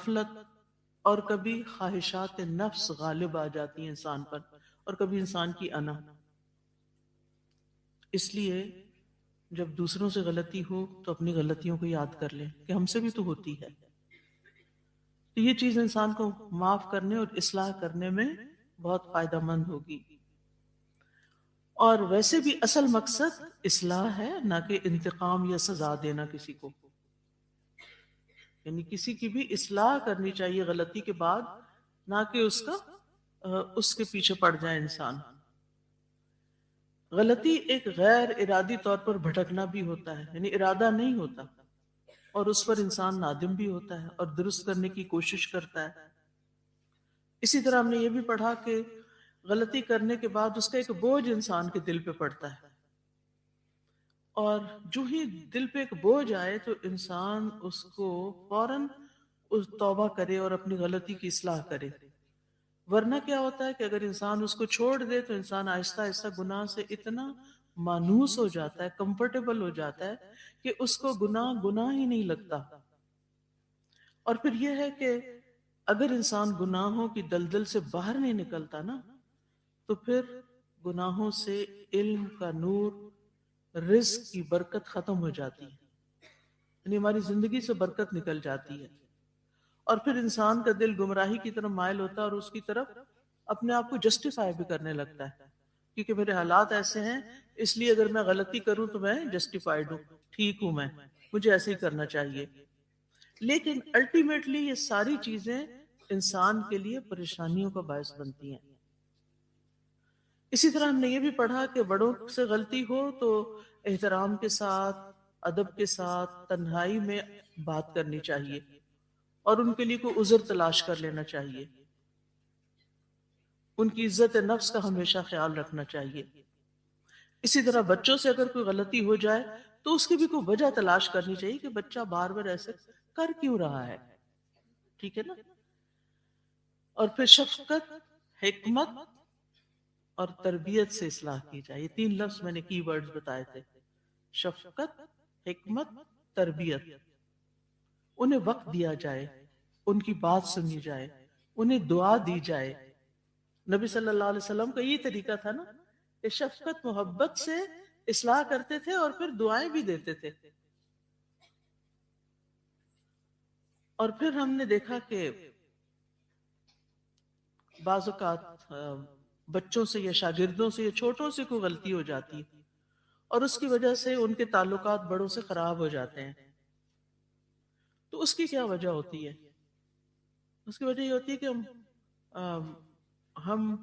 غفلت اور کبھی خواہشات نفس غالب آ جاتی ہیں انسان پر، اور کبھی انسان کی انا. اس لیے جب دوسروں سے غلطی ہو تو اپنی غلطیوں کو یاد کر لیں کہ ہم سے بھی تو ہوتی ہے. تو یہ چیز انسان کو معاف کرنے اور اصلاح کرنے میں بہت فائدہ مند ہوگی. اور ویسے بھی اصل مقصد اصلاح ہے، نہ کہ انتقام یا سزا دینا کسی کو. یعنی کسی کی بھی اصلاح کرنی چاہیے غلطی کے بعد، نہ کہ اس کے پیچھے پڑ جائے انسان. غلطی ایک غیر ارادی طور پر بھٹکنا بھی ہوتا ہے، یعنی ارادہ نہیں ہوتا، اور اس پر انسان نادم بھی ہوتا ہے اور درست کرنے کی کوشش کرتا ہے. اسی طرح ہم نے یہ بھی پڑھا کہ غلطی کرنے کے بعد اس کا ایک بوجھ انسان کے دل پہ پڑتا ہے، اور جو ہی دل پہ ایک بوجھ آئے تو انسان اس کو فوراً اس توبہ کرے اور اپنی غلطی کی اصلاح کرے. ورنہ کیا ہوتا ہے کہ اگر انسان اس کو چھوڑ دے تو انسان آہستہ آہستہ گناہ سے اتنا مانوس ہو جاتا ہے، کمفرٹیبل ہو جاتا ہے کہ اس کو گناہ گناہ ہی نہیں لگتا. اور پھر یہ ہے کہ اگر انسان گناہوں کی دلدل سے باہر نہیں نکلتا نا، تو پھر گناہوں سے علم کا نور، رزق کی برکت ختم ہو جاتی ہے، یعنی ہماری زندگی سے برکت نکل جاتی ہے. اور پھر انسان کا دل گمراہی کی طرف مائل ہوتا ہے اور اس کی طرف اپنے آپ کو جسٹیفائی بھی کرنے لگتا ہے، کیونکہ میرے حالات ایسے ہیں، اس لیے اگر میں غلطی کروں تو میں جسٹیفائیڈ ہوں، ٹھیک ہوں، میں مجھے ایسے ہی کرنا چاہیے. لیکن الٹیمیٹلی یہ ساری چیزیں انسان کے لیے پریشانیوں کا باعث بنتی ہیں. اسی طرح ہم نے یہ بھی پڑھا کہ بڑوں سے غلطی ہو تو احترام کے ساتھ، ادب کے ساتھ، تنہائی میں بات کرنی چاہیے اور ان کے لیے کوئی عذر تلاش کر لینا چاہیے. ان کی عزت نفس کا ہمیشہ خیال رکھنا چاہیے. اسی طرح بچوں سے اگر کوئی غلطی ہو جائے تو اس کی بھی کوئی وجہ تلاش کرنی چاہیے کہ بچہ بار بار ایسے کر کیوں رہا ہے. ٹھیک ہے نا. اور پھر شفقت، حکمت اور تربیت سے اصلاح کی جائے. یہ 3 لفظ میں نے کی ورڈز بتائے تھے: شفقت، حکمت، تربیت. انہیں وقت دیا جائے، ان کی بات سنی جائے، انہیں دعا دی جائے. نبی صلی اللہ علیہ وسلم کا یہ طریقہ تھا نا کہ شفقت، محبت سے اصلاح کرتے تھے اور پھر دعائیں بھی دیتے تھے. اور پھر ہم نے دیکھا کہ بعض اوقات بچوں سے یا شاگردوں سے یا چھوٹوں سے کوئی غلطی ہو جاتی ہے اور اس کی وجہ سے ان کے تعلقات بڑوں سے خراب ہو جاتے ہیں. تو اس کی کیا وجہ ہوتی ہے؟ اس کی وجہ یہ ہوتی ہے کہ ہم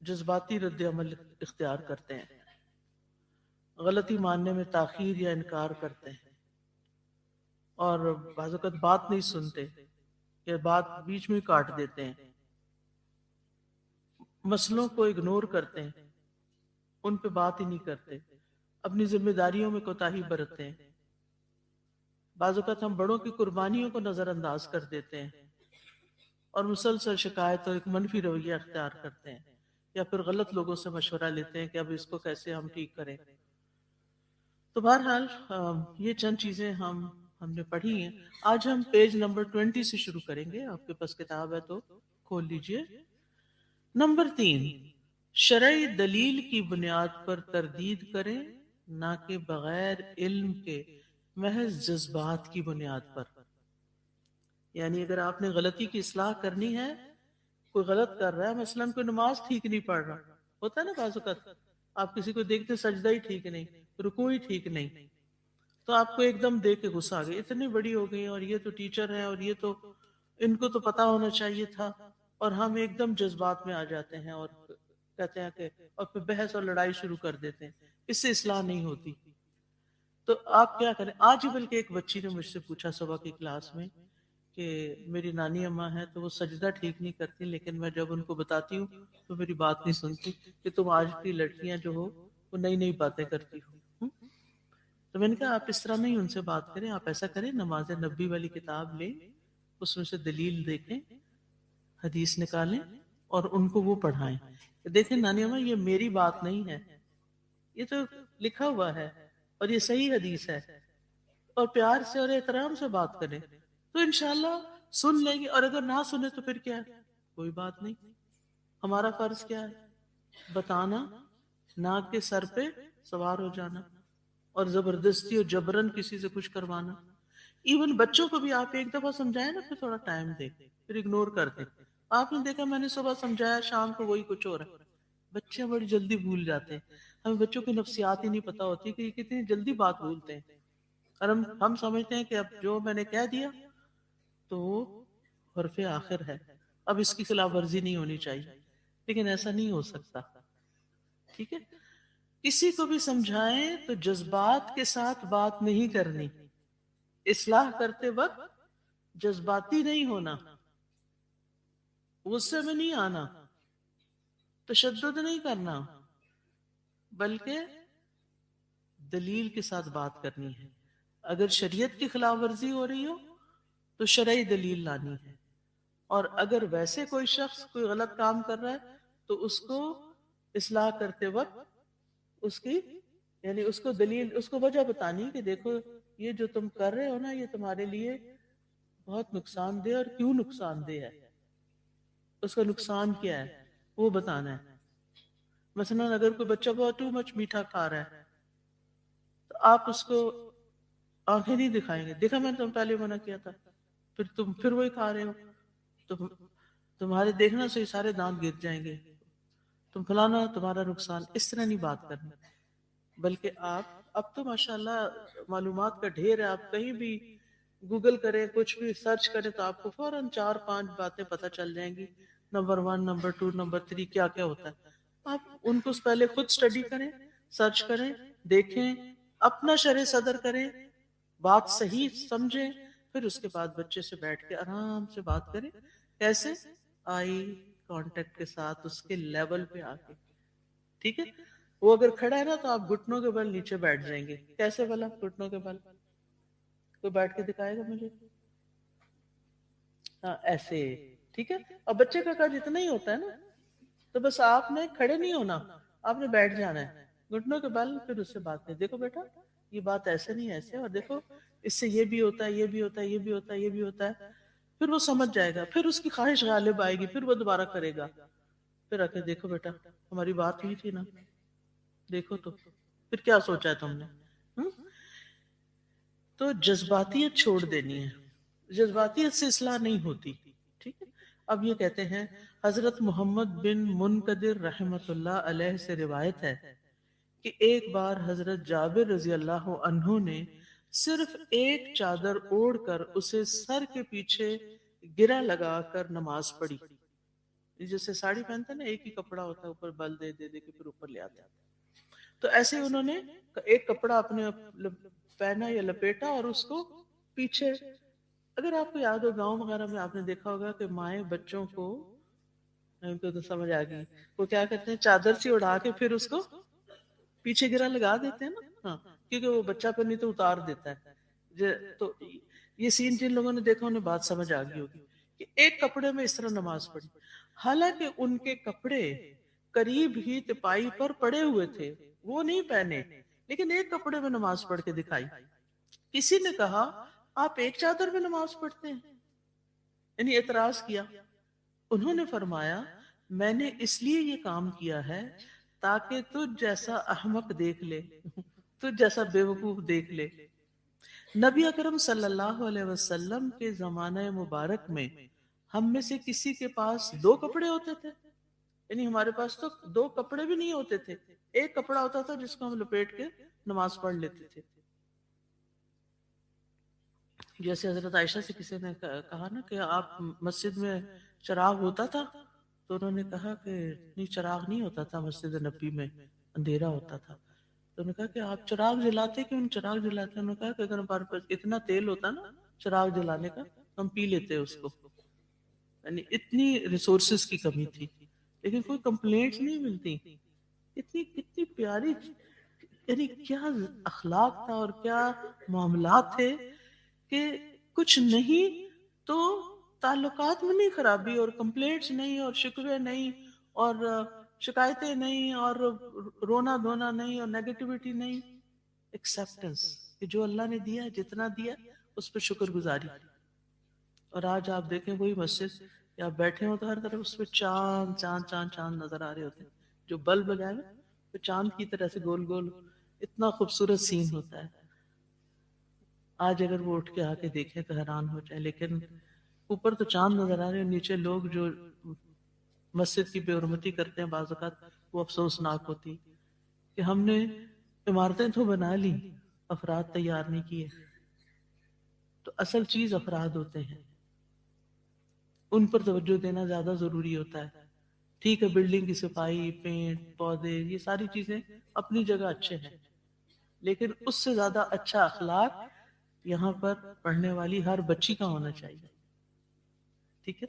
جذباتی رد عمل اختیار کرتے ہیں، غلطی ماننے میں تاخیر یا انکار کرتے ہیں، اور بعض اوقات بات نہیں سنتے یا بات بیچ میں کاٹ دیتے ہیں، مسئلوں کو اگنور کرتے ہیں، ان پہ بات ہی نہیں کرتے، اپنی ذمہ داریوں میں کوتاہی برتتے ہیں. بعض اوقات ہم بڑوں کی قربانیوں کو نظر انداز کر دیتے ہیں اور مسلسل شکایت اور ایک منفی رویہ اختیار کرتے ہیں، یا پھر غلط لوگوں سے مشورہ لیتے ہیں کہ اب اس کو کیسے ہم ٹھیک کریں. تو بہرحال یہ چند چیزیں ہم نے پڑھی ہیں. آج ہم پیج نمبر 20 سے شروع کریں گے. آپ کے پاس کتاب ہے تو کھول لیجئے. نمبر 3، شرعی دلیل کی بنیاد پر تردید کریں، نہ کہ بغیر علم کے محض جذبات کی بنیاد پر. یعنی اگر آپ نے غلطی کی اصلاح کرنی ہے، کوئی غلط کر رہا ہے، مثلاً کوئی نماز ٹھیک نہیں پڑھ رہا، ہوتا ہے نا بعض اوقات آپ کسی کو دیکھتے سجدہ ہی ٹھیک نہیں، رکوع ہی ٹھیک نہیں، تو آپ کو ایک دم دیکھ کے غصہ آ گیا، اتنی بڑی ہو گئی اور یہ تو ٹیچر ہیں اور یہ تو ان کو تو پتا ہونا چاہیے تھا، اور ہم ایک دم جذبات میں آ جاتے ہیں اور کہتے ہیں کہ اور پھر بحث اور لڑائی شروع کر دیتے ہیں. اس سے اصلاح نہیں ہوتی. تو آپ کیا کریں؟ آج ہی بلکہ ایک بچی نے مجھ سے پوچھا صبح کی کلاس میں کہ میری نانی اماں ہے تو وہ سجدہ ٹھیک نہیں کرتی، لیکن میں جب ان کو بتاتی ہوں تو میری بات نہیں سنتی، کہ تم آج کی لڑکیاں جو ہو وہ نئی نئی باتیں کرتی ہو. تو میں نے کہا آپ اس طرح نہیں ان سے بات کریں، آپ ایسا کریں نماز نبی والی کتاب لیں، اس میں سے دلیل دیکھیں، حدیث نکالیں اور ان کو وہ پڑھائیں. دیکھیں نانی اماں یہ میری بات نہیں ہے، یہ تو لکھا ہوا ہے اور یہ صحیح حدیث ہے، اور پیار سے اور احترام سے بات کریں تو انشاءاللہ سن لیں گے، اور اگر نہ سنے تو پھر کیا ہے، کوئی بات نہیں. ہمارا فرض کیا ہے؟ بتانا، ناک کے سر پہ سوار ہو جانا، اور زبردستی اور جبرن کسی سے کچھ کروانا. ایون بچوں کو بھی آپ ایک دفعہ سمجھائیں نا، پھر تھوڑا ٹائم دیں، پھر اگنور کر دیں. آپ نے دیکھا میں نے صبح سمجھایا، شام کو وہی کچھ ہو رہا ہے. بچے بڑی جلدی بھول جاتے ہیں. ہمیں بچوں کی نفسیات ہی نہیں پتا ہوتی کہ یہ کتنی جلدی بات بھولتے ہیں. اور ہم سمجھتے ہیں کہ اب جو میں نے کہہ دیا تو وہ حرف آخر ہے، اب اس کی خلاف ورزی نہیں ہونی چاہیے. لیکن ایسا نہیں ہو سکتا. ٹھیک ہے، کسی کو بھی سمجھائیں تو جذبات کے ساتھ بات نہیں کرنی. اصلاح کرتے وقت جذباتی نہیں ہونا، غصے میں نہیں آنا، تشدد نہیں کرنا، بلکہ دلیل کے ساتھ بات کرنی ہے. اگر شریعت کی خلاف ورزی ہو رہی ہو تو شرعی دلیل لانی ہے، اور اگر ویسے کوئی شخص کوئی غلط کام کر رہا ہے تو اس کو اصلاح کرتے وقت اس کی یعنی اس کو دلیل، اس کو وجہ بتانی کہ دیکھو یہ جو تم کر رہے ہو نا، یہ تمہارے لیے بہت نقصان دہ، اور کیوں نقصان دہ ہے، اس کا نقصان کیا ہے وہ بتانا ہے. مثلا اگر کوئی بچہ بہت ٹو مچ میٹھا کھا رہا ہے تو آپ اس کو آنکھیں نہیں دکھائیں گے، دیکھا میں نے تم پہلے منع کیا تھا، پھر وہی کھا رہے ہو، تو تمہارے دیکھنا سے سارے دانت گر جائیں گے، تم فلانا تمہارا نقصان. اس طرح نہیں بات کرنا، بلکہ آپ اب تو ماشاءاللہ معلومات کا ڈھیر ہے، آپ کہیں بھی گوگل کریں، کچھ بھی سرچ کریں تو آپ کو فوراً 4-5 باتیں پتہ چل جائیں گی. نمبر 1، نمبر 2، نمبر 3 کیا کیا ہوتا ہے. آپ ان کو پہلے خود سٹڈی کریں، سرچ کریں، دیکھیں، اپنا شرح صدر کریں، بات صحیح سمجھیں، پھر اس کے بعد بچے سے بیٹھ کے آرام سے بات کریں. کیسے؟ آئی کانٹیکٹ کے ساتھ، اس کے لیول پہ آ کے. ٹھیک ہے، وہ اگر کھڑا ہے نا تو آپ گھٹنوں کے بل نیچے بیٹھ جائیں گے. کیسے بلا گھٹنوں کے بل؟ کوئی بیٹھ کے دکھائے گا مجھے؟ ہاں ایسے. ٹھیک ہے، اور بچے کا قد اتنا ہی ہوتا ہے نا، تو بس آپ نے کھڑے نہیں ہونا، آپ نے بیٹھ جانا ہے، گھٹنوں کے بل. پھر اس سے بات کریں، دیکھو بیٹا یہ بات ایسے نہیں ایسے، اور دیکھو اس سے یہ بھی ہوتا ہے، یہ بھی ہوتا ہے، یہ بھی ہوتا ہے، یہ بھی ہوتا ہے. پھر وہ سمجھ جائے گا، پھر اس کی خواہش غالب آئے گی، پھر وہ دوبارہ کرے گا. پھر آ کے دیکھو بیٹا ہماری بات ہوئی تھی نا، دیکھو تو پھر کیا سوچا ہے تم نے. تو جذباتیت چھوڑ دینی ہے، جذباتیت سے اصلاح نہیں ہوتی. ٹھیک ہے، اب یہ کہتے ہیں حضرت محمد بن منقدر رحمت اللہ علیہ سے روایت ہے کہ ایک بار حضرت جابر رضی اللہ عنہ نے صرف ایک چادر اوڑھ کر اسے سر کے پیچھے گرا لگا کر نماز پڑھی. جیسے ساڑی پہنتے ہیں نا، ایک ہی کپڑا ہوتا ہے، اوپر بل دے دے دے کے پھر اوپر لے آتے ہیں. تو ایسے انہوں نے ایک کپڑا اپنے پہنا یا لپیٹا اور اس کو پیچھے. اگر آپ کو یاد ہو گاؤں وغیرہ میں آپ نے دیکھا ہوگا کہ مائیں بچوں کو، ان کو تو سمجھ آ گئی، وہ کیا کرتے ہیں چادر سے اڑا کے پھر اس کو پیچھے گرا لگا دیتے ہیں نا. ہاں، کیونکہ وہ بچہ پھر نہیں تو اتار دیتا ہے. تو یہ سین جن لوگوں نے دیکھا انہیں بات سمجھ آ گئی ہوگی کہ ایک کپڑے میں اس طرح نماز پڑھی. حالانکہ ان کے کپڑے قریب ہی تپائی پر پڑے ہوئے تھے، وہ نہیں پہنے، لیکن ایک کپڑے میں نماز پڑھ کے دکھائی. کسی نے کہا آپ ایک چادر میں نماز پڑھتے ہیں، یعنی اعتراض کیا. انہوں نے فرمایا میں نے اس لیے یہ کام کیا ہے تاکہ تجھ جیسا احمق دیکھ لے، تجھ جیسا بے وقوف دیکھ لے. نبی اکرم صلی اللہ علیہ وسلم کے زمانہ مبارک میں ہم میں سے کسی کے پاس 2 کپڑے ہوتے تھے، یعنی ہمارے پاس تو 2 کپڑے بھی نہیں ہوتے تھے، ایک کپڑا ہوتا تھا جس کو ہم لپیٹ کے نماز پڑھ لیتے تھے. جیسے حضرت عائشہ سے کسی نے کہا نا کہ آپ مسجد میں چراغ ہوتا تھا، تو انہوں نے کہا کہ نہیں چراغ نہیں ہوتا تھا مسجد نبی میں، اندھیرا ہوتا تھا. تو انہوں نے کہا کہ آپ چراغ جلاتے کیوں؟ چراغ جلاتے. انہوں نے کہا کہ اگر ہمارے پاس اتنا تیل ہوتا نا چراغ جلانے کا ہم پی لیتے اس کو، یعنی اتنی ریسورسز کی کمی تھی. لیکن کوئی کمپلینٹ نہیں ملتی. کتنی پیاری، یعنی کیا اخلاق تھا اور کیا معاملات تھے کہ کچھ نہیں تو تعلقات میں نہیں خرابی، اور کمپلینٹس نہیں، اور شکوے نہیں، اور شکایتیں نہیں، اور رونا دھونا نہیں، اور نیگیٹیوٹی نہیں. ایکسپٹنس کہ جو اللہ نے دیا جتنا دیا اس پہ شکر گزاری. اور آج آپ دیکھیں وہی مسجد یا آپ بیٹھے ہو تو ہر طرف اس پہ چاند چاند چاند چاند نظر آ رہے ہوتے ہیں، جو بلب لگائے ہوئے تو چاند کی طرح سے گول گول، اتنا خوبصورت سین ہوتا ہے. آج اگر وہ اٹھ کے آ کے دیکھیں تو حیران ہو جائے. لیکن اوپر تو چاند نظر آ رہے ہیں، نیچے لوگ جو مسجد کی بے حرمتی کرتے ہیں بعض اوقات وہ افسوسناک ہوتی کہ ہم نے عمارتیں تو بنا لی، افراد تیار نہیں کیے. تو اصل چیز افراد ہوتے ہیں، ان پر توجہ دینا زیادہ ضروری ہوتا ہے. ٹھیک ہے بلڈنگ کی صفائی، پینٹ، پودے، یہ ساری چیزیں اپنی جگہ اچھے ہیں، لیکن اس سے زیادہ اچھا اخلاق یہاں پر پڑھنے والی ہر بچی کا ہونا چاہیے. ٹھیک ہے،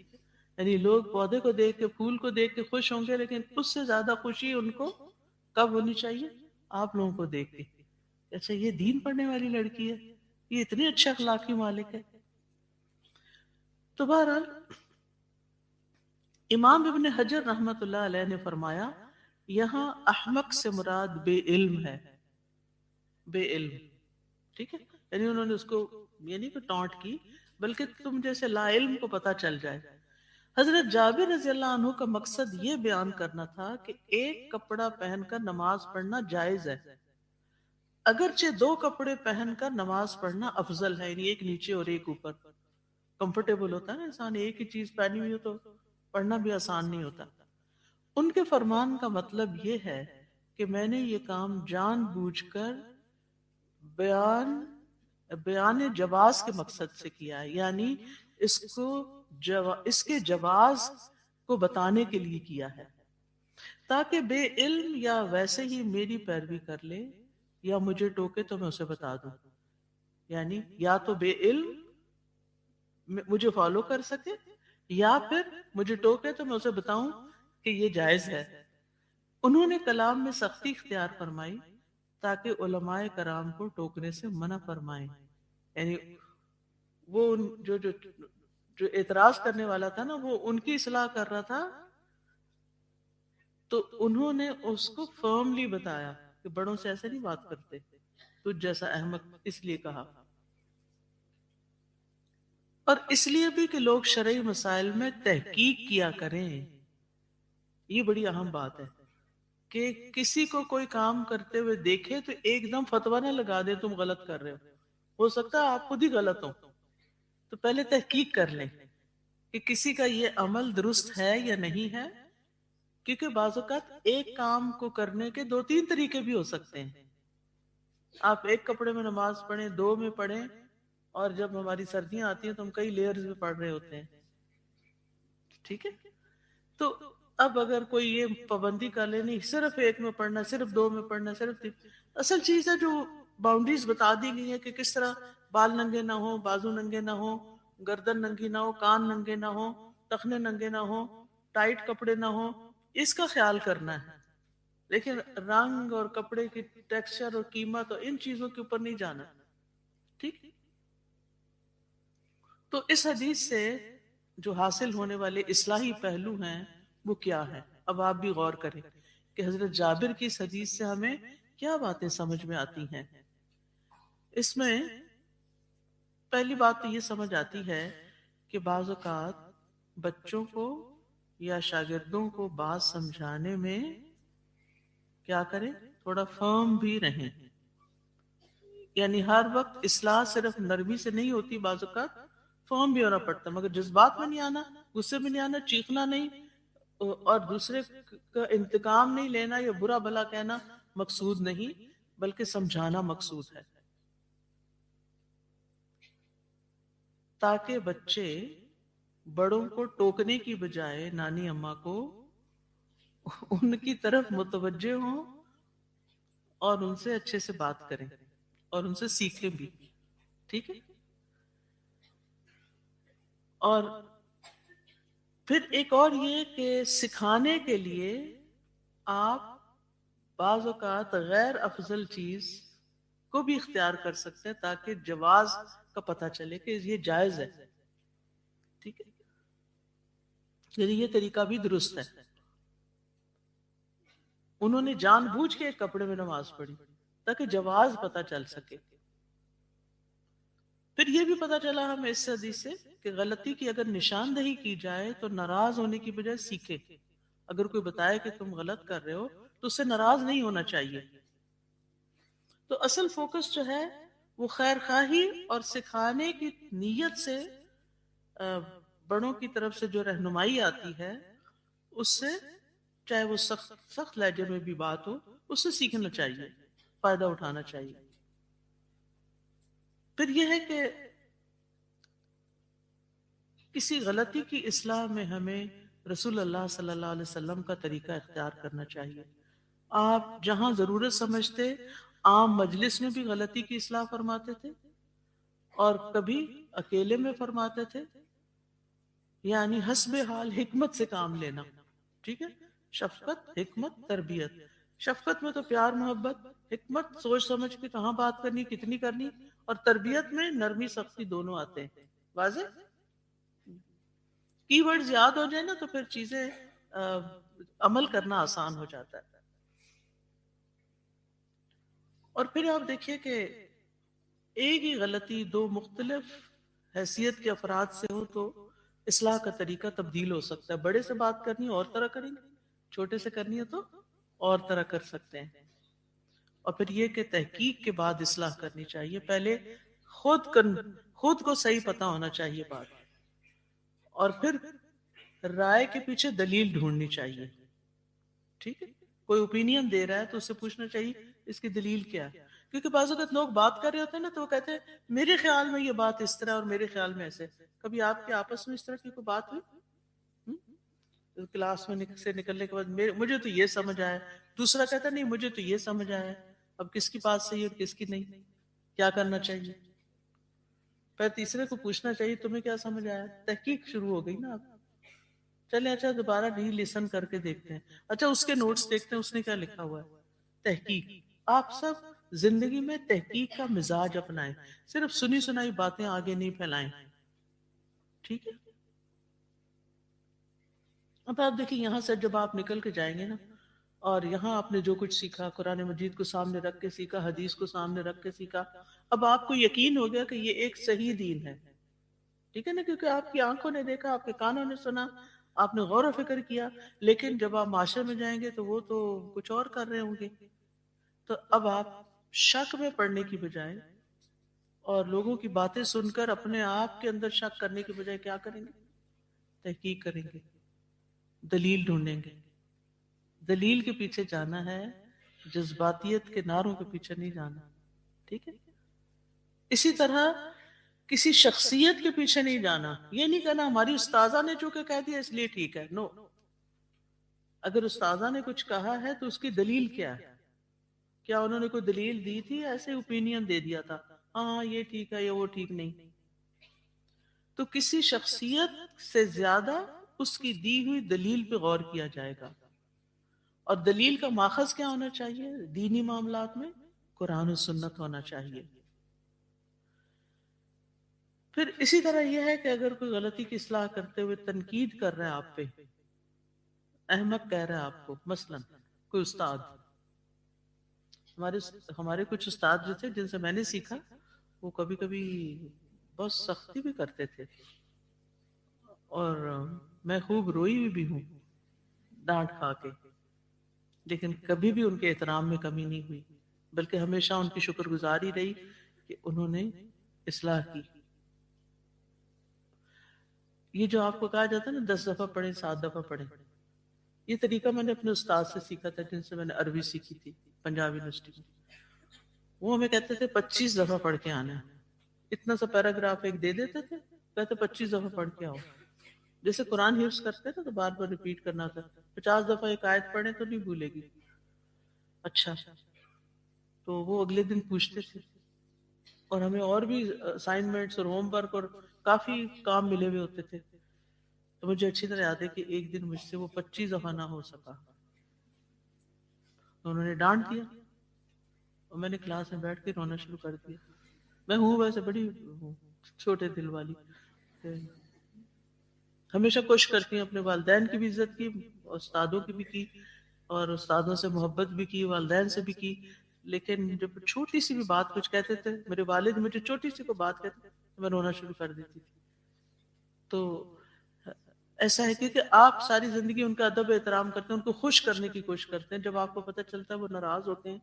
یعنی لوگ پودے کو دیکھ کے، پھول کو دیکھ کے خوش ہوں گے، لیکن اس سے زیادہ خوشی ان کو کب ہونی چاہیے؟ آپ لوگوں کو دیکھ کے. اچھا یہ دین پڑھنے والی لڑکی ہے، یہ اتنے اچھے اخلاق کی مالک ہے. تو بہرحال امام ابن حجر رحمت اللہ علیہ نے فرمایا یہاں احمق سے مراد بے علم ہے. بے علم، ٹھیک ہے، یعنی انہوں نے اس کو یہ نہیں کہ ٹانٹ کی، بلکہ تم جیسے لا علم کو پتہ چل جائے. حضرت جابر رضی اللہ عنہ کا مقصد یہ بیان کرنا تھا کہ ایک کپڑا پہن کر نماز پڑھنا جائز ہے، اگرچہ دو کپڑے پہن کر نماز پڑھنا افضل ہے، یعنی ایک نیچے اور ایک اوپر. کمفرٹیبل ہوتا ہے نا انسان، ایک ہی چیز پہنی ہوئی ہو تو پڑھنا بھی آسان نہیں ہوتا. ان کے فرمان کا مطلب یہ ہے کہ میں نے یہ کام جان بوجھ کر بیان بیان جواز کے مقصد سے کیا ہے، یعنی اس کو اس کے جواز کو بتانے کے لیے کیا ہے، تاکہ بے علم یا ویسے ہی میری پیروی کر لے یا مجھے ٹوکے تو میں اسے بتا دوں. یعنی یا تو بے علم مجھے فالو کر سکے، یا پھر مجھے ٹوکے تو میں اسے بتاؤں کہ یہ جائز ہے. انہوں نے کلام میں سختی اختیار فرمائی تاکہ علماء کرام کو ٹوکنے سے منع فرمائیں. یعنی وہ جو اعتراض کرنے والا تھا نا، وہ ان کی اصلاح کر رہا تھا، تو انہوں نے اس کو فرملی بتایا کہ بڑوں سے ایسے نہیں بات کرتے، تجھ جیسا احمق اس لیے کہا. اور اس لیے بھی کہ لوگ شرعی مسائل میں تحقیق کیا کریں. یہ بڑی اہم بات ہے کہ کسی کو کوئی کام کرتے ہوئے دیکھے تو ایک دم فتویٰ نہ لگا دے تم غلط کر رہے ہو سکتا ہے آپ خود ہی غلط ہو. تو پہلے تحقیق کر لیں کہ کسی کا یہ عمل درست ہے یا نہیں ہے، کیونکہ بعض اوقات ایک کام کو کرنے کے دو تین طریقے بھی ہو سکتے ہیں. آپ ایک کپڑے میں نماز پڑھیں، دو میں پڑھیں، اور جب ہماری سردیاں آتی ہیں تو ہم کئی لیئرز میں پڑھ رہے ہوتے ہیں. ٹھیک ہے، تو اب اگر کوئی یہ پابندی کر لے نہیں صرف ایک میں پڑھنا، صرف دو میں پڑھنا، صرف تین، اصل چیز ہے جو باؤنڈریز بتا دی گئی ہے کہ کس طرح بال ننگے نہ ہو، بازو ننگے نہ ہو، گردن ننگی نہ ہو، کان ننگے نہ ہو، ٹخنے ننگے نہ ہو، ٹائٹ کپڑے نہ ہو، اس کا خیال کرنا ہے. لیکن رنگ اور کپڑے کی ٹیکسچر اور قیمت اور ان چیزوں کے اوپر نہیں جانا. ٹھیک، تو اس حدیث سے جو حاصل ہونے والے اصلاحی پہلو ہیں وہ کیا ہے؟ اب آپ بھی غور کریں کہ حضرت جابر کی اس حدیث سے ہمیں کیا باتیں سمجھ میں آتی ہیں. اس میں پہلی بات تو یہ سمجھ آتی ہے کہ بعض اوقات بچوں کو یا شاگردوں کو بات سمجھانے میں کیا کریں، تھوڑا فرم بھی رہیں. یعنی ہر وقت اصلاح صرف نرمی سے نہیں ہوتی، بعض اوقات فرم بھی ہونا پڑتا، مگر جذبات میں نہیں آنا، غصے میں نہیں آنا، چیخنا نہیں، اور دوسرے کا انتقام نہیں لینا یا برا بھلا کہنا مقصود نہیں، بلکہ سمجھانا مقصود ہے، تاکہ بچے بڑوں کو ٹوکنے کی بجائے نانی اماں کو ان کی طرف متوجہ ہوں اور ان سے اچھے سے بات کریں اور ان سے سیکھیں بھی. ٹھیک ہے، اور پھر ایک اور یہ کہ سکھانے کے لیے آپ بعض اوقات غیر افضل چیز کو بھی اختیار کر سکتے ہیں تاکہ جواز کا پتہ چلے کہ یہ جائز ہے. ٹھیک ہے، یعنی یہ طریقہ بھی درست ہے. انہوں نے جان بوجھ کے ایک کپڑے میں نماز پڑھی تاکہ جواز پتہ چل سکے. پھر یہ بھی پتا چلا ہمیں اس حدیث سے کہ غلطی کی اگر نشاندہی کی جائے تو ناراض ہونے کی بجائے سیکھے. اگر کوئی بتائے کہ تم غلط کر رہے ہو تو اس سے ناراض نہیں ہونا چاہیے. تو اصل فوکس جو ہے وہ خیر خواہی اور سکھانے کی نیت سے بڑوں کی طرف سے جو رہنمائی آتی ہے اس سے، چاہے وہ سخت سخت لہجے میں بھی بات ہو، اس سے سیکھنا چاہیے، فائدہ اٹھانا چاہیے. پھر یہ ہے کہ کسی غلطی کی اصلاح میں ہمیں رسول اللہ صلی اللہ علیہ وسلم کا طریقہ اختیار کرنا چاہیے. آپ جہاں ضرورت سمجھتے عام مجلس میں بھی غلطی کی اصلاح فرماتے تھے اور کبھی اکیلے میں فرماتے تھے، یعنی حسب حال حکمت سے کام لینا. ٹھیک ہے، شفقت، حکمت، تربیت. شفقت میں تو پیار محبت، حکمت سوچ سمجھ کے کہاں بات کرنی، کتنی کرنی، اور تربیت میں نرمی سختی دونوں آتے ہیں. واضح؟ کی ورڈز یاد ہو جائے نا تو پھر چیزیں عمل کرنا آسان ہو جاتا ہے. اور پھر آپ دیکھیے کہ ایک ہی غلطی دو مختلف حیثیت کے افراد سے ہو تو اصلاح کا طریقہ تبدیل ہو سکتا ہے. بڑے سے بات کرنی ہے اور طرح کریں گے، چھوٹے سے کرنی ہے تو اور طرح کر سکتے ہیں. اور پھر یہ کہ تحقیق کے بعد اصلاح کرنی چاہیے. پہلے خود کو صحیح پتا ہونا چاہیے بات، اور پھر رائے کے پیچھے دلیل ڈھونڈنی چاہیے. ٹھیک ہے، کوئی اوپینین دے رہا ہے تو اس سے پوچھنا چاہیے اس کی دلیل کیا ہے. کیونکہ بعض اوقات لوگ بات کر رہے ہوتے ہیں نا تو وہ کہتے ہیں میرے خیال میں یہ بات اس طرح اور میرے خیال میں ایسے. کبھی آپ کے آپس میں اس طرح کی کوئی بات ہوئی؟ کلاس میں سے نکلنے کے بعد مجھے تو یہ سمجھ آیا، دوسرا کہتا نہیں مجھے تو یہ سمجھ آیا. اب کس کی بات صحیح اور کس کی نہیں، کیا کرنا چاہیے؟ پھر تیسرے کو پوچھنا چاہیے تمہیں کیا سمجھ آیا. تحقیق شروع ہو گئی نا. آپ چلے اچھا دوبارہ ری لسن کر کے دیکھتے ہیں، اچھا اس کے نوٹس دیکھتے ہیں اس نے کیا لکھا ہوا ہے. تحقیق. آپ سب زندگی میں تحقیق کا مزاج اپنائیں، صرف سنی سنائی باتیں آگے نہیں پھیلائیں. ٹھیک ہے. اب آپ دیکھیں یہاں سے جب آپ نکل کے جائیں گے نا، اور یہاں آپ نے جو کچھ سیکھا، قرآن مجید کو سامنے رکھ کے سیکھا، حدیث کو سامنے رکھ کے سیکھا، اب آپ کو یقین ہو گیا کہ یہ ایک صحیح دین ہے. ٹھیک ہے نا، کیونکہ آپ کی آنکھوں نے دیکھا، آپ کے کانوں نے سنا، آپ نے غور و فکر کیا. لیکن جب آپ معاشرے میں جائیں گے تو وہ تو کچھ اور کر رہے ہوں گے. تو اب آپ شک میں پڑنے کی بجائے اور لوگوں کی باتیں سن کر اپنے آپ کے اندر شک کرنے کی بجائے کیا کریں گے؟ تحقیق کریں گے، دلیل ڈھونڈیں گے. دلیل کے پیچھے جانا ہے، جذباتیت کے نعروں کے پیچھے نہیں جانا. ٹھیک ہے. اسی طرح کسی شخصیت کے پیچھے نہیں جانا. یہ نہیں کہنا ہماری استاذہ نے چونکہ کہہ دیا اس لیے ٹھیک ہے. نو. اگر استاذہ نے کچھ کہا ہے تو اس کی دلیل کیا ہے؟ کیا انہوں نے کوئی دلیل دی تھی یا ایسے اوپینین دے دیا تھا ہاں یہ ٹھیک ہے یا وہ ٹھیک نہیں؟ تو کسی شخصیت سے زیادہ اس کی دی ہوئی دلیل پہ غور کیا جائے گا. اور دلیل کا ماخذ کیا ہونا چاہیے دینی معاملات میں؟ قرآن و سنت ہونا چاہیے. پھر اسی طرح یہ ہے کہ اگر کوئی غلطی کی اصلاح کرتے ہوئے تنقید کر رہا ہے آپ پہ، احمق کہہ رہا ہے آپ کو، مثلا کوئی استاد، ہمارے کچھ استاد جو تھے جن سے میں نے سیکھا وہ کبھی کبھی بہت سختی بھی کرتے تھے، اور میں خوب روئی بھی ہوں ڈانٹ کھا کے، لیکن کبھی بھی ان کے احترام میں کمی نہیں ہوئی، بلکہ ہمیشہ ان کی شکر گزاری رہی کہ انہوں نے اصلاح کی. یہ جو آپ کو کہا جاتا ہے نا 10 دفعہ پڑھیں 7 دفعہ پڑھیں، یہ طریقہ میں نے اپنے استاد سے سیکھا تھا جن سے میں نے عربی سیکھی تھی پنجاب یونیورسٹی میں. وہ ہمیں کہتے تھے 25 دفعہ پڑھ کے آنا ہے. اتنا سا پیراگراف ایک دے دیتے تھے، کہتے 25 دفعہ پڑھ کے آؤ. جیسے قرآن حفظ کرتے نا تو بار بار ریپیٹ کرنا تھا. 50 دفعہ ایک آیت پڑھیں تو نہیں بھولے گی. اچھا، تو وہ اگلے دن پوچھتے تھے، اور ہمیں اور بھی اسائنمنٹس اور ہوم ورک اور کافی کام ملے ہوئے ہوتے تھے. تو مجھے اچھی طرح یاد ہے کہ ایک دن مجھ سے وہ 25 دفعہ نہ ہو سکا، تو انہوں نے ڈانٹ دیا اور میں نے کلاس میں بیٹھ کے رونا شروع کر دیا. میں ہوں ویسے بڑی چھوٹے دل والی، ہمیشہ کوشش کرتی ہوں اپنے والدین کی بھی عزت کی، استادوں کی بھی کی، اور استادوں سے محبت بھی کی، والدین سے بھی کی. لیکن جب چھوٹی سی بھی بات کچھ کہتے تھے، میرے والد مجھے چھوٹی سی کو بات کہتے میں رونا شروع کر دیتی تھی. تو ایسا ہے کیونکہ آپ ساری زندگی ان کا ادب احترام کرتے ہیں, ان کو خوش کرنے کی کوشش کرتے ہیں. جب آپ کو پتہ چلتا ہے وہ ناراض ہوتے ہیں,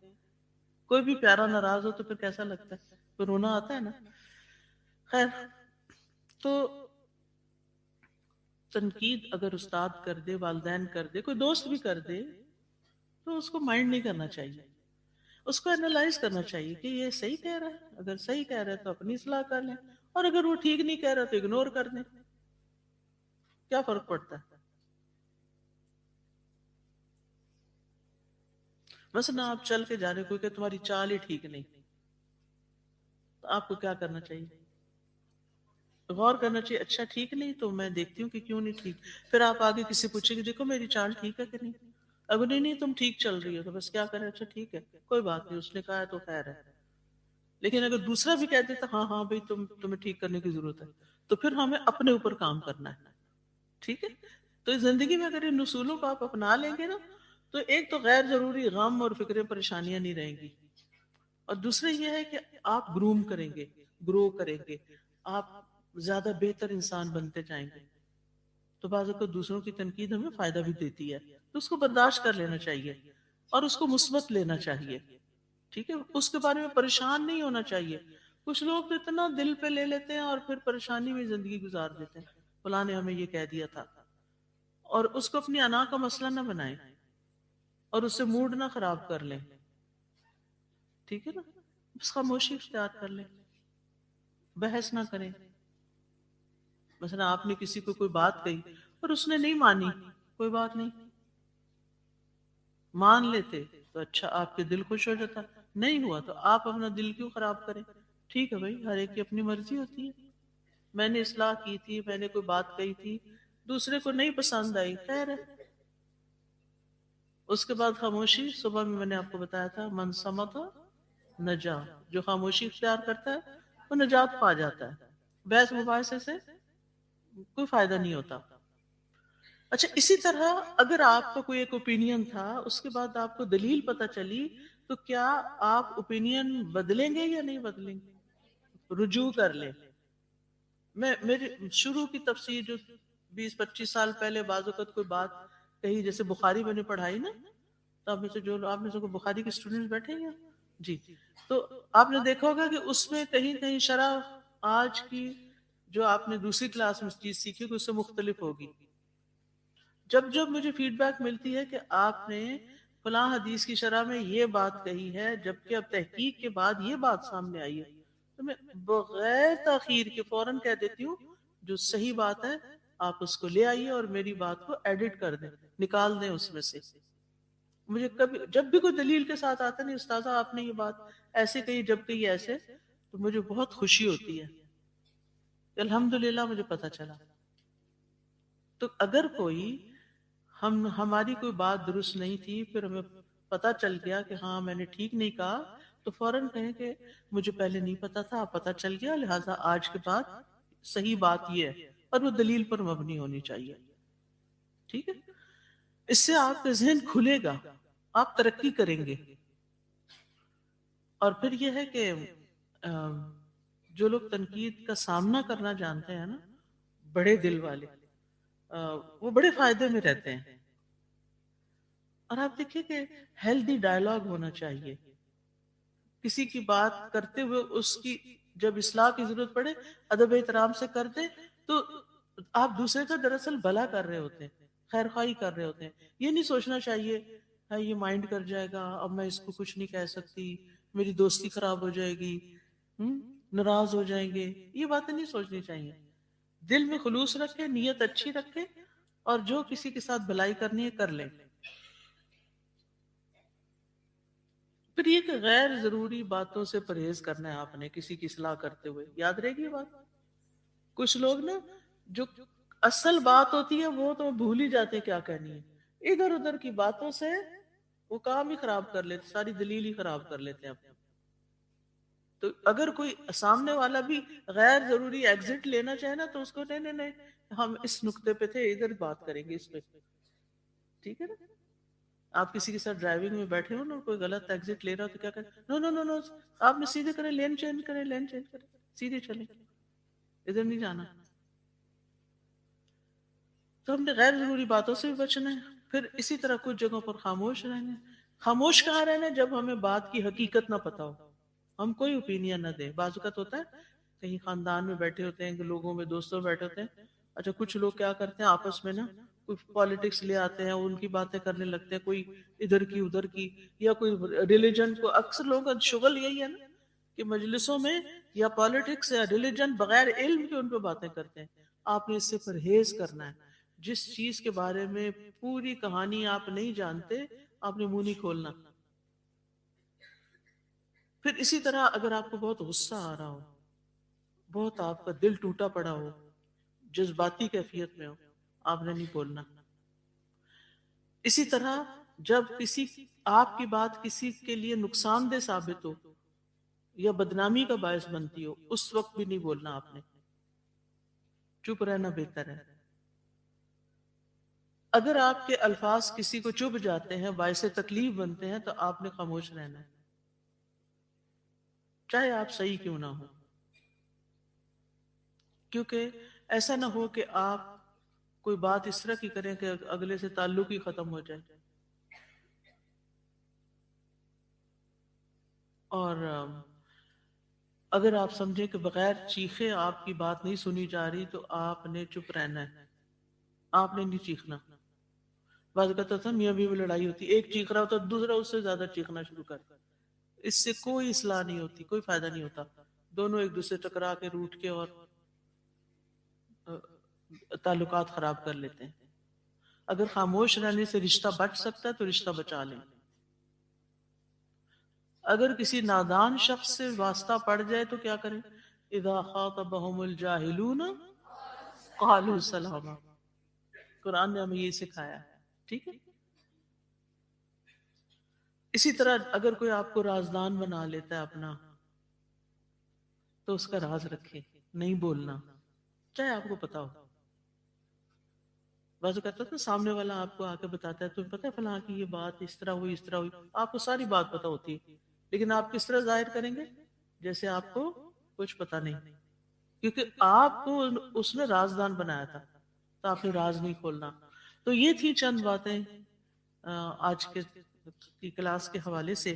کوئی بھی پیارا ناراض ہو تو پھر کیسا لگتا ہے, پھر رونا آتا ہے نا. خیر, تو تنقید اگر استاد کر دے, والدین کر دے, کوئی دوست بھی کر دے, تو اس کو مائنڈ نہیں کرنا چاہیے. اس کو انالائز کرنا چاہیے کہ یہ صحیح کہہ رہا ہے. اگر صحیح کہہ رہا ہے تو اپنی اصلاح کر لیں, اور اگر وہ ٹھیک نہیں کہہ رہا تو اگنور کر دیں. کیا فرق پڑتا ہے؟ مثلا آپ چل کے جا رہے, کوئی کہ تمہاری چال ہی ٹھیک نہیں, تو آپ کو کیا کرنا چاہیے؟ غور کرنا چاہیے, اچھا ٹھیک نہیں تو میں دیکھتی ہوں کہ کیوں نہیں ٹھیک. پھر آپ آگے کسی پوچھیں گے دیکھو میری چال ٹھیک ہے کہ نہیں, اگر نہیں تم ٹھیک چل رہی ہو تو بس کیا کریں, اچھا ٹھیک ہے کوئی بات نہیں, اس نے کہا ہے تو خیر ہے. لیکن اگر دوسرا بھی کہہ دیتا ہاں ہاں بھائی تمہیں ٹھیک کرنے کی ضرورت ہے, تو پھر ہمیں اپنے اوپر کام کرنا ہے. ٹھیک ہے, تو اس زندگی میں اگر ان اصولوں کو آپ اپنا لیں گے نا, تو ایک تو غیر ضروری غم اور فکریں پریشانیاں نہیں رہیں گی, اور دوسرا یہ ہے کہ آپ گروم کریں گے, گرو کریں گے, آپ زیادہ بہتر انسان بنتے جائیں گے. تو بعض اوقات دوسروں کی تنقید ہمیں فائدہ بھی دیتی ہے, تو اس کو برداشت کر لینا چاہیے اور اس کو مثبت لینا چاہیے. ٹھیک ہے, اس کے بارے میں پریشان نہیں ہونا چاہیے. کچھ لوگ تو اتنا دل پہ لے لیتے ہیں اور پھر پریشانی میں زندگی گزار دیتے ہیں, فلاں نے ہمیں یہ کہہ دیا تھا, اور اس کو اپنی انا کا مسئلہ نہ بنائیں اور اس سے موڈ نہ خراب کر لیں. ٹھیک ہے نا, بس خاموشی اختیار کر لیں, بحث نہ کریں. مثلا آپ نے کسی کو کوئی بات کہی اور اس نے نہیں مانی, کوئی بات نہیں, مان لیتے تو اچھا, آپ کے دل خوش ہو جاتا. نہیں ہوا تو آپ اپنا دل کیوں خراب کریں؟ ٹھیک ہے بھائی, ہر ایک کی اپنی مرضی ہوتی ہے. میں نے اصلاح کی تھی, میں نے کوئی بات کہی تھی, دوسرے کو نہیں پسند آئی, خیر ہے. اس کے بعد خاموشی, صبح میں نے آپ کو بتایا تھا من صمت نجا, جو خاموشی اختیار کرتا ہے وہ نجات پا جاتا ہے. بحث مباحثے سے کوئی فائدہ نہیں ہوتا. اچھا, اسی طرح اگر آپ کا کوئی ایک اوپینین تھا, اس کے بعد آپ کو دلیل پتہ چلی, تو کیا آپ اوپینین بدلیں گے یا نہیں بدلیں گے؟ رجوع کر لیں. میں میری شروع کی تفسیر جو 20-25 سال پہلے بعض اوقات کوئی بات کہی, جیسے بخاری میں نے پڑھائی نا, تو آپ میں سے کوئی بخاری کے اسٹوڈنٹ بیٹھے ہیں جی, تو آپ نے دیکھا ہوگا کہ اس میں کہیں کہیں شرح آج کی جو آپ نے دوسری کلاس میں چیز سیکھی اس سے مختلف ہوگی. جب جب مجھے فیڈ بیک ملتی ہے کہ آپ نے فلاں حدیث کی شرح میں یہ بات کہی ہے, جبکہ اب تحقیق کے بعد یہ بات سامنے آئی ہے, تو میں بغیر تاخیر کے فوراً کہہ دیتی ہوں جو صحیح بات ہے آپ اس کو لے آئیے اور میری بات کو ایڈٹ کر دیں, نکال دیں اس میں سے. مجھے کبھی جب بھی کوئی دلیل کے ساتھ آتا نہیں, استاذہ آپ نے یہ بات ایسے کہی جب کہی ایسے, تو مجھے بہت خوشی ہوتی ہے, الحمدللہ مجھے پتا چلا. تو اگر کوئی ہماری کوئی بات درست نہیں تھی, پھر ہمیں پتا چل گیا کہ ہاں میں نے ٹھیک نہیں کہا, تو فوراً کہیں کہ مجھے پہلے نہیں پتا تھا, اب پتا چل گیا, لہٰذا آج کے بعد صحیح بات یہ ہے, اور وہ دلیل پر مبنی ہونی چاہیے. ٹھیک ہے, اس سے آپ کا ذہن کھلے گا, آپ ترقی کریں گے. اور پھر یہ ہے کہ جو لوگ تنقید کا سامنا کرنا جانتے ہیں نا, بڑے دل والے, وہ بڑے فائدے میں رہتے ہیں. اور آپ دیکھیے کہ ہیلدی ڈائلاگ ہونا چاہیے. کسی کی بات کرتے ہوئے اس کی جب اصلاح کی ضرورت پڑے ادب احترام سے کر دیں, تو آپ دوسرے کا دراصل بھلا کر رہے ہوتے ہیں, خیر خواہی کر رہے ہوتے ہیں. یہ نہیں سوچنا چاہیے ہاں یہ مائنڈ کر جائے گا, اب میں اس کو کچھ نہیں کہہ سکتی, میری دوستی خراب ہو جائے گی, ناراض ہو جائیں گے, یہ باتیں نہیں سوچنی چاہیے. دل میں خلوص رکھے, نیت اچھی رکھے, اور جو کسی کے ساتھ بھلائی کرنی ہے کر لیں. پھر یہ کہ غیر ضروری باتوں سے پرہیز کرنا ہے آپ نے کسی کی اصلاح کرتے ہوئے, یاد رہے گی یہ بات. کچھ لوگ نا جو اصل بات ہوتی ہے وہ تو بھول ہی جاتے ہیں کیا کہنی ہے, ادھر ادھر کی باتوں سے وہ کام ہی خراب کر لیتے, ساری دلیل ہی خراب کر لیتے ہیں اپنے. تو اگر کوئی سامنے والا بھی غیر ضروری ایگزٹ لینا چاہے نا, تو اس کو نہیں نہیں نہیں ہم اس نقطے پہ تھے, ادھر بات کریں گے اس پہ. ٹھیک ہے نا, آپ کسی کے ساتھ ڈرائیونگ میں بیٹھے ہو نا, کوئی غلط ایگزٹ لے رہا ہو تو کیا کریں, نو نو نو نو, آپ نے سیدھے کریں, لین چینج کریں, لین چینج کریں, سیدھے چلیں. ادھر نہیں جانا. تو ہم نے غیر ضروری باتوں سے بھی بچنا ہے. پھر اسی طرح کچھ جگہوں پر خاموش رہنا ہے. خاموش کہاں رہنا ہے؟ جب ہمیں بات کی حقیقت نہ پتا ہو، ہم کوئی اوپینین نہ دیں. بعض اوقات ہوتا ہے کہیں خاندان میں بیٹھے ہوتے ہیں، کہ لوگوں میں دوستوں میں بیٹھے ہوتے ہیں، اچھا کچھ لوگ کیا کرتے ہیں آپس میں نا کچھ پالیٹکس لے آتے ہیں، ان کی باتیں کرنے لگتے ہیں، کوئی ادھر کی ادھر کی، یا کوئی ریلیجن کو. اکثر لوگوں کا شغل یہی ہے نا کہ مجلسوں میں یا پالیٹکس یا ریلیجن بغیر علم کے ان پہ باتیں کرتے ہیں. آپ نے اس سے پرہیز کرنا ہے. جس چیز کے بارے میں پوری کہانی آپ نہیں جانتے، آپ نے منہ نہیں کھولنا. پھر اسی طرح اگر آپ کو بہت غصہ آ رہا ہو، بہت آپ کا دل ٹوٹا پڑا ہو، جذباتی کیفیت میں ہو، آپ نے نہیں بولنا. اسی طرح جب کسی آپ کی بات کسی کے لیے نقصان دہ ثابت ہو یا بدنامی کا باعث بنتی ہو، اس وقت بھی نہیں بولنا. آپ نے چپ رہنا بہتر ہے. اگر آپ کے الفاظ کسی کو چبھ جاتے ہیں، باعث تکلیف بنتے ہیں، تو آپ نے خاموش رہنا ہے، چاہے آپ صحیح کیوں نہ ہو. کیونکہ ایسا نہ ہو کہ آپ کوئی بات اس طرح کی کریں کہ اگلے سے تعلق ہی ختم ہو جائے. اور اگر آپ سمجھیں کہ بغیر چیخے آپ کی بات نہیں سنی جا رہی، تو آپ نے چپ رہنا ہے، آپ نے نہیں چیخنا. بعض کہتا تھا میاں بیوی میں لڑائی ہوتی، ایک چیخ رہا ہوتا دوسرا اس سے زیادہ چیخنا شروع کر. اس سے کوئی اصلاح نہیں ہوتی، کوئی فائدہ نہیں ہوتا. دونوں ایک دوسرے ٹکرا کے روٹ کے اور تعلقات خراب کر لیتے ہیں. اگر خاموش رہنے سے رشتہ بچ سکتا ہے تو رشتہ بچا لیں. اگر کسی نادان شخص سے واسطہ پڑ جائے تو کیا کریں؟ اذا خاطبهم الجاہلون قالوا سلاما. قرآن نے ہمیں یہ سکھایا ہے. ٹھیک ہے. اسی طرح اگر کوئی آپ کو رازدان بنا لیتا ہے اپنا، تو اس کا راز رکھے، نہیں بولنا، چاہے آپ کو پتا ہو. بعض کہتا تھا سامنے والا آپ کو آ کے بتاتا ہے تمہیں پتا ہے فلاں کی یہ بات اس طرح ہوئی اس طرح ہوئی، آپ کو ساری بات پتا ہوتی ہے، لیکن آپ کس طرح ظاہر کریں گے؟ جیسے آپ کو کچھ پتا نہیں. کیونکہ آپ کو اس نے رازدان بنایا تھا، تو آپ نے راز نہیں کھولنا. تو یہ تھی چند باتیں آج کے کی کلاس کے حوالے سے.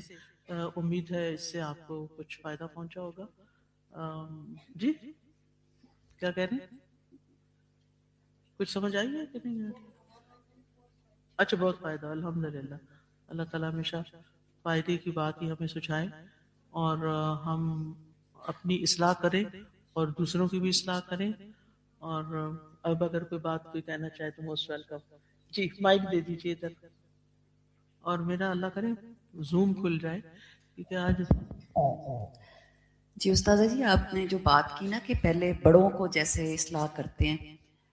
امید ہے اس سے آپ کو کچھ فائدہ پہنچا ہوگا. جی کیا کہہ رہے ہیں؟ کچھ سمجھ آئی ہے کہ نہیں؟ اچھا بہت فائدہ، الحمدللہ. اللہ تعالیٰ ہمیشہ فائدے کی بات ہی ہمیں سجھائے، اور ہم اپنی اصلاح کریں اور دوسروں کی بھی اصلاح کریں. اور اب اگر کوئی بات کوئی کہنا چاہے تو موسٹ ویلکم. جی مائک دے دیجیے ادھر. اور میرا اللہ کرے زوم کھل جائے، کیونکہ آج جی استاذہ جی، آپ نے جو بات کی نا کہ پہلے بڑوں کو جیسے اصلاح کرتے ہیں،